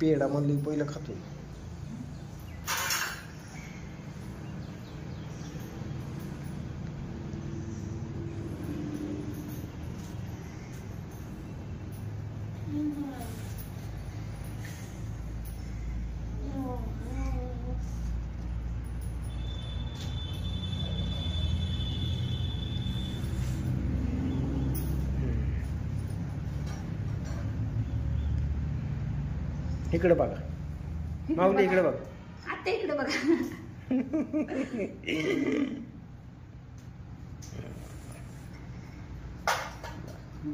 पेढा म्हणलं पहिलं खातो. इकडे बघा माऊली, इकडे बघ. आता इकडे बघा.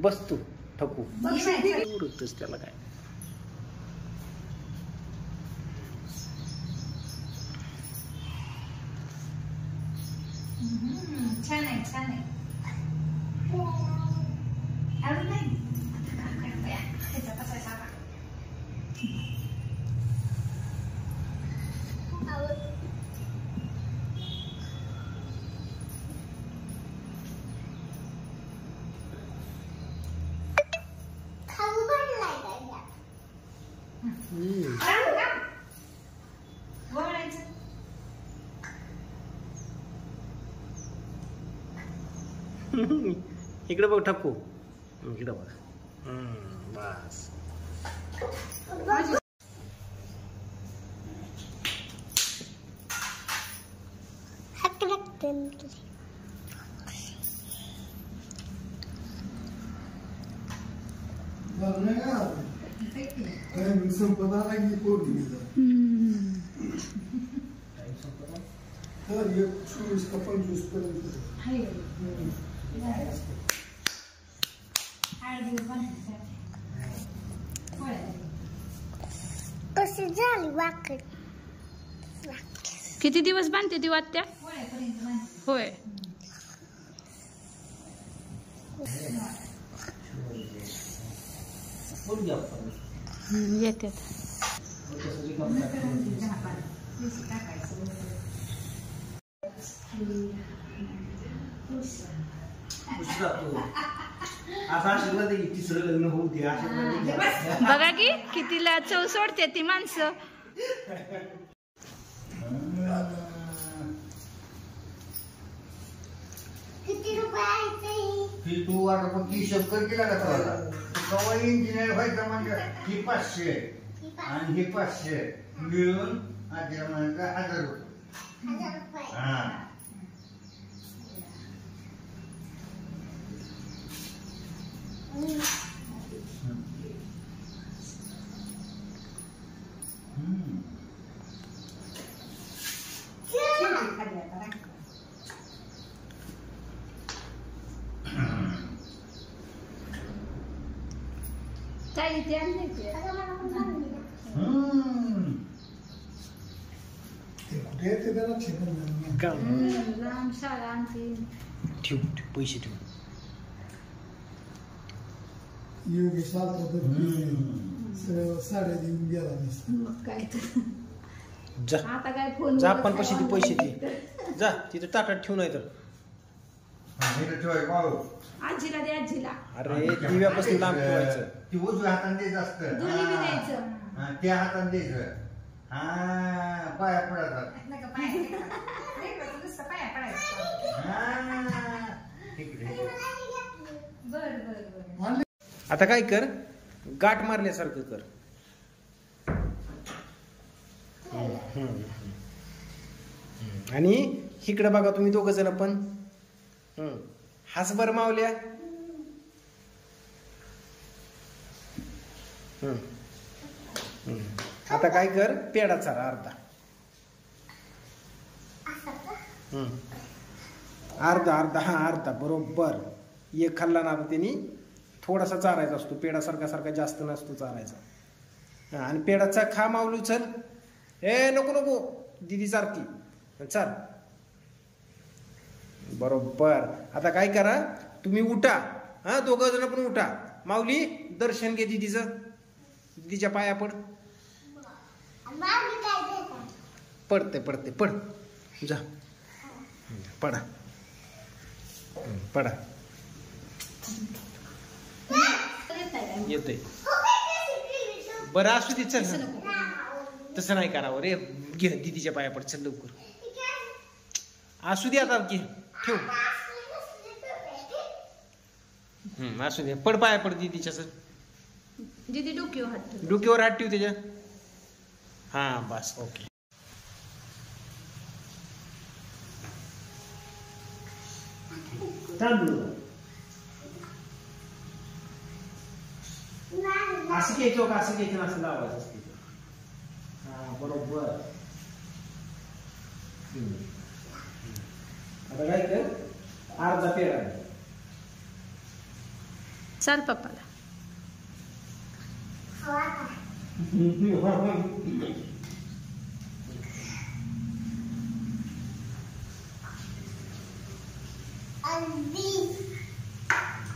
बस तू ठकू उरतच त्याला काय. छान आहे, छान आहे. आवडत नाही त्याचा कसा सापा. इकडे बघ ठकू, इकडे बघ. बस किती दिवस बांधते ती वात्या? होय. येतात. बघा की कितीला चव सोडते ती माणसं. किती रुपये तू वाटत की हिशोब कर केला का तुला? कवा इंजिनियर व्हायचं म्हणजे ही 500 आणि ही 500 मिळून आजच्या म्हणजे 1000 रुपये. हा ठेव पैसे ठेव. साड्या देऊन गेला जा जा पण पैसे दे, पैसे दे जा. तिथे ताटात ठेवू नाही तर आजीला दे, आजीला. अरे दिव्यापासून लांब ठेवायचं. ती उजव्या हाताने द्यायचं असतं, त्या हाताने द्यायचं. हा पाया पडायचा. आता काय कर, गाठ मारल्यासारखं कर. आणि इकडे बघा तुम्ही दोघ जण पण. हास बर मावल्या. आता काय कर, पेढा चारा अर्धा अर्धा अर्धा. हा अर्धा बरोबर. एक खाल्ला ना त्यांनी थोडासा चारायचा असतो. पेढा सारखा सारखा जास्त नसतो चारायचा. आणि पेढाचा खा माऊली. चल ए नको नको, दिदी सारखी चाल. बरोबर. आता काय करा तुम्ही, उठा. हा दोघं जण पण उठा. माऊली दर्शन घे दिदीचं. दिदीच्या पाया पड. पडते पडते पड. जा पडा पडा. येते बरं असू दे, चल. तसं नको करू. तसं नाही करावं रे. घे दीदीच्या पाया पड, चल लवकर. असू दे आता, घे ठेव. असू दे, पड पाया पड दीदीच्या. सर दीदी डोक्यावर हात ठेव. डोक्यावर हात ठेव त्याच्या. हा बस, ओके. असं घ्यायचं का, असं घ्यायचं, असं लावायचं असते. हा बरोबर. आता काय कर, अर्धा पेढा दे. चाल पप्पाला.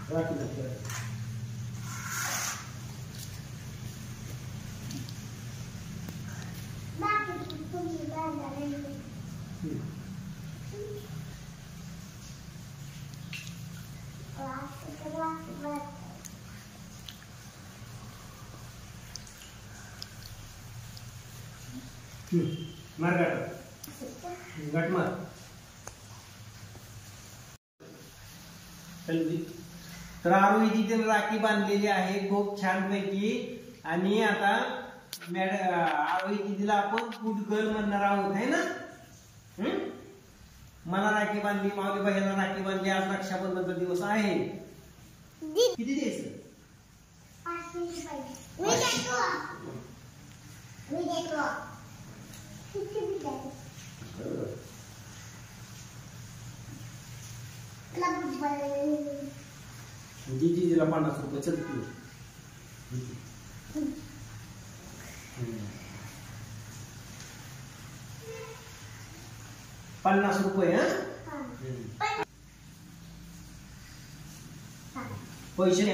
राखी नको. मार गाठ मार. तर आरोही तिथे राखी बांधलेली आहे खूप छान पैकी. आणि आता आरोही दिदीला आपण गुड गर्ल म्हणणार आहोत, है ना. मला राखी बांधली, माऊली बाईला राखी बांधली. आज रक्षाबंधनचा दिवस आहे. किती द्यायचं? 500 दीदीला 50 रुपये. चल तू. 50 रुपये. पैसे.